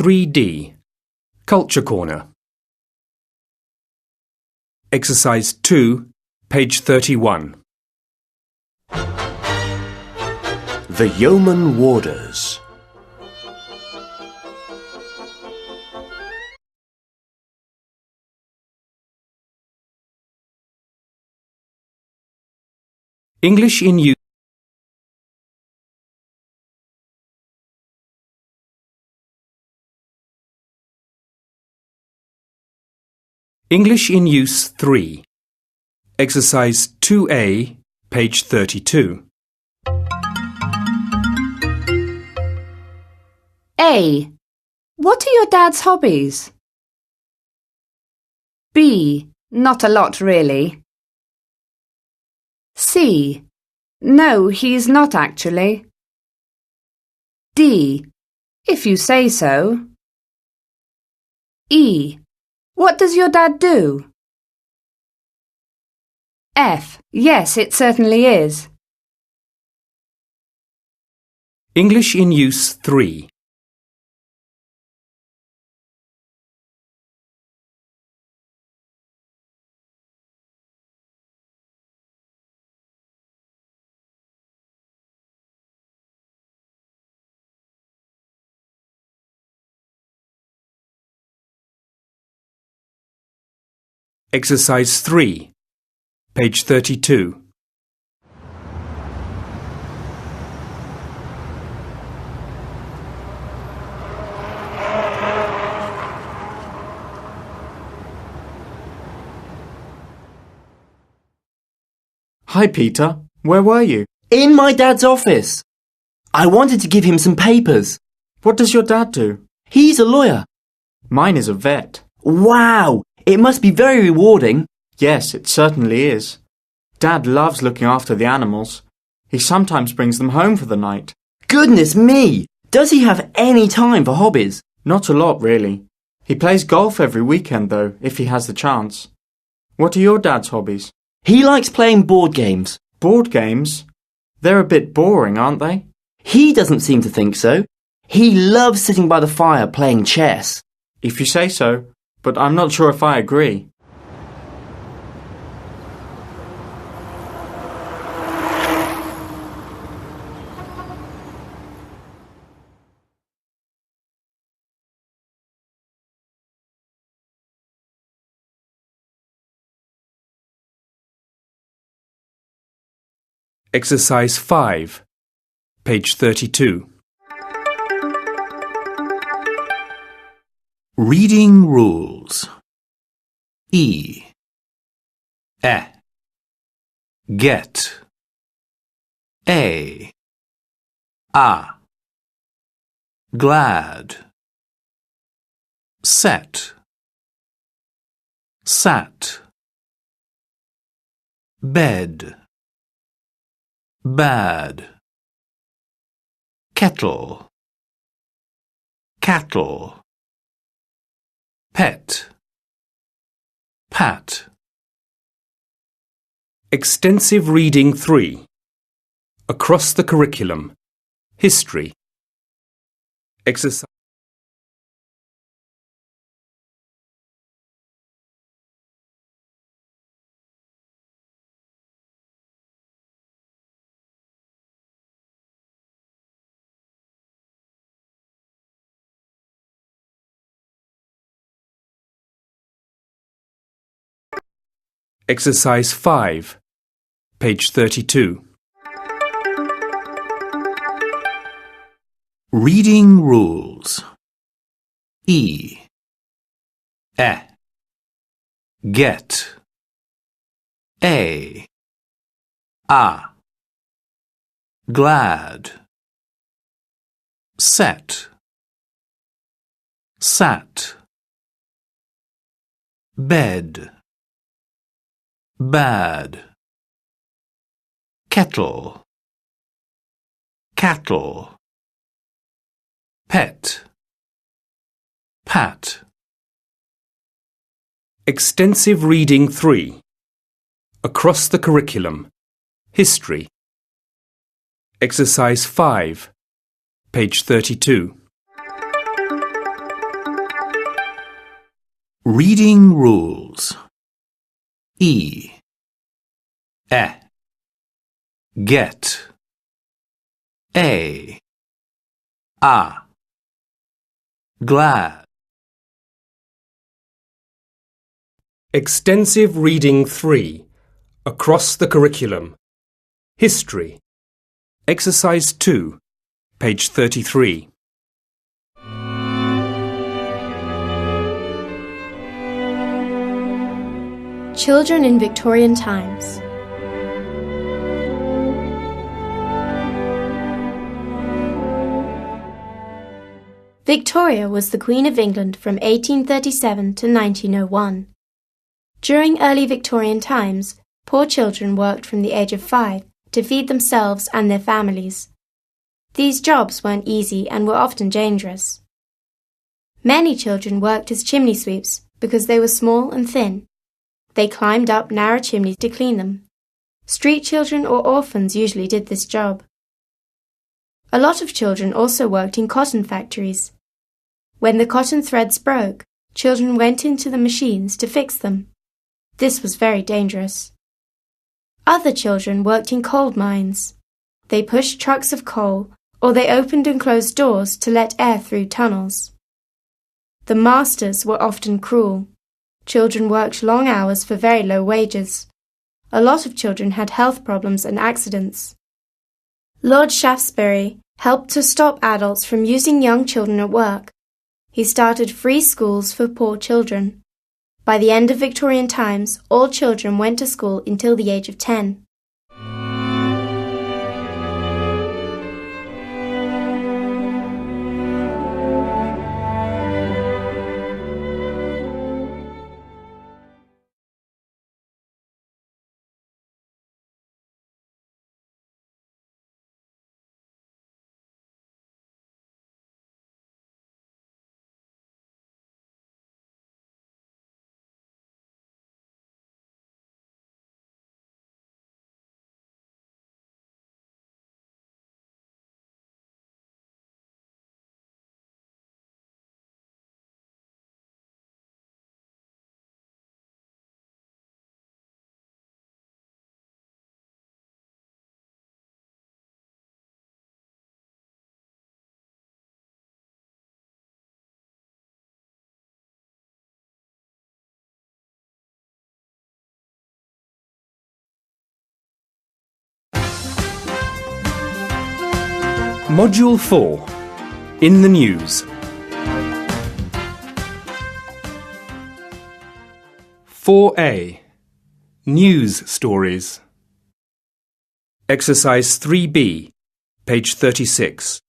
3D. Culture Corner. Exercise 2, page 31. The Yeoman Warders. English in use. English in Use 3. Exercise 2A, page 32. A. What are your dad's hobbies? B. Not a lot, really. C. No, he's not actually. D. If you say so. E. What does your dad do? F. Yes, it certainly is. English in Use 3. Exercise 3, page 32. Hi, Peter. Where were you? In my dad's office. I wanted to give him some papers. What does your dad do? He's a lawyer. Mine is a vet. Wow! It must be very rewarding. Yes, it certainly is. Dad loves looking after the animals. He sometimes brings them home for the night. Goodness me! Does he have any time for hobbies? Not a lot, really. He plays golf every weekend, though, if he has the chance. What are your dad's hobbies? He likes playing board games. Board games? They're a bit boring, aren't they? He doesn't seem to think so. He loves sitting by the fire playing chess. If you say so, but I'm not sure if I agree. Exercise 5, page 32. Reading rules. E. Get. A. Glad. Set. Sat. Bed. Bad. Kettle. Cattle. Pet. Pat. Extensive Reading 3. Across the Curriculum. History. Exercise. Exercise 5, page 32. Reading rules. E. Get. A. Glad. Set. Sat. Bed. Bad. Kettle. Cattle. Pet. Pat. Extensive Reading 3. Across the Curriculum. History. Exercise 5, page 32. Reading rules. E. Get. A. Glad. Extensive Reading 3. Across the Curriculum. History. Exercise 2, page 33. Children in Victorian times. Victoria was the Queen of England from 1837 to 1901. During early Victorian times, poor children worked from the age of 5 to feed themselves and their families. These jobs weren't easy and were often dangerous. Many children worked as chimney sweeps because they were small and thin. They climbed up narrow chimneys to clean them. Street children or orphans usually did this job. A lot of children also worked in cotton factories. When the cotton threads broke, children went into the machines to fix them. This was very dangerous. Other children worked in coal mines. They pushed trucks of coal, or they opened and closed doors to let air through tunnels. The masters were often cruel. Children worked long hours for very low wages. A lot of children had health problems and accidents. Lord Shaftesbury helped to stop adults from using young children at work. He started free schools for poor children. By the end of Victorian times, all children went to school until the age of 10. Module 4. In the News. 4A. News Stories. Exercise 3B, page 36.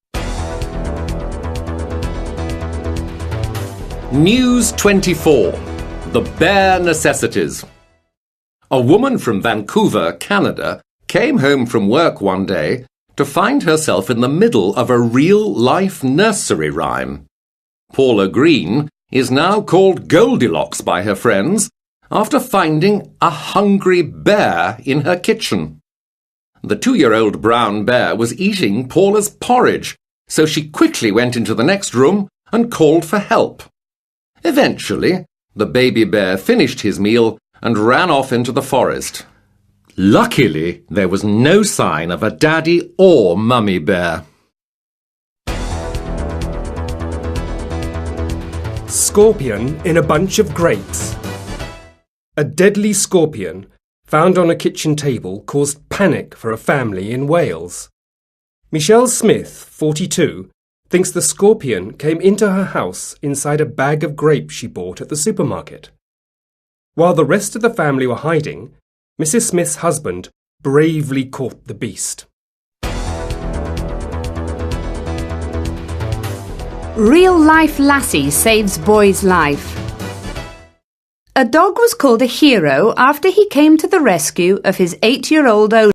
News 24. The Bare Necessities. A woman from Vancouver, Canada, came home from work one day to find herself in the middle of a real-life nursery rhyme. Paula Green is now called Goldilocks by her friends after finding a hungry bear in her kitchen. The 2-year-old brown bear was eating Paula's porridge, so she quickly went into the next room and called for help. Eventually, the baby bear finished his meal and ran off into the forest. Luckily, there was no sign of a daddy or mummy bear. Scorpion in a bunch of grapes. A deadly scorpion found on a kitchen table caused panic for a family in Wales. Michelle Smith, 42, thinks the scorpion came into her house inside a bag of grapes she bought at the supermarket. While the rest of the family were hiding, Mrs. Smith's husband bravely caught the beast. Real-life lassie saves boy's life. A dog was called a hero after he came to the rescue of his 8-year-old owner.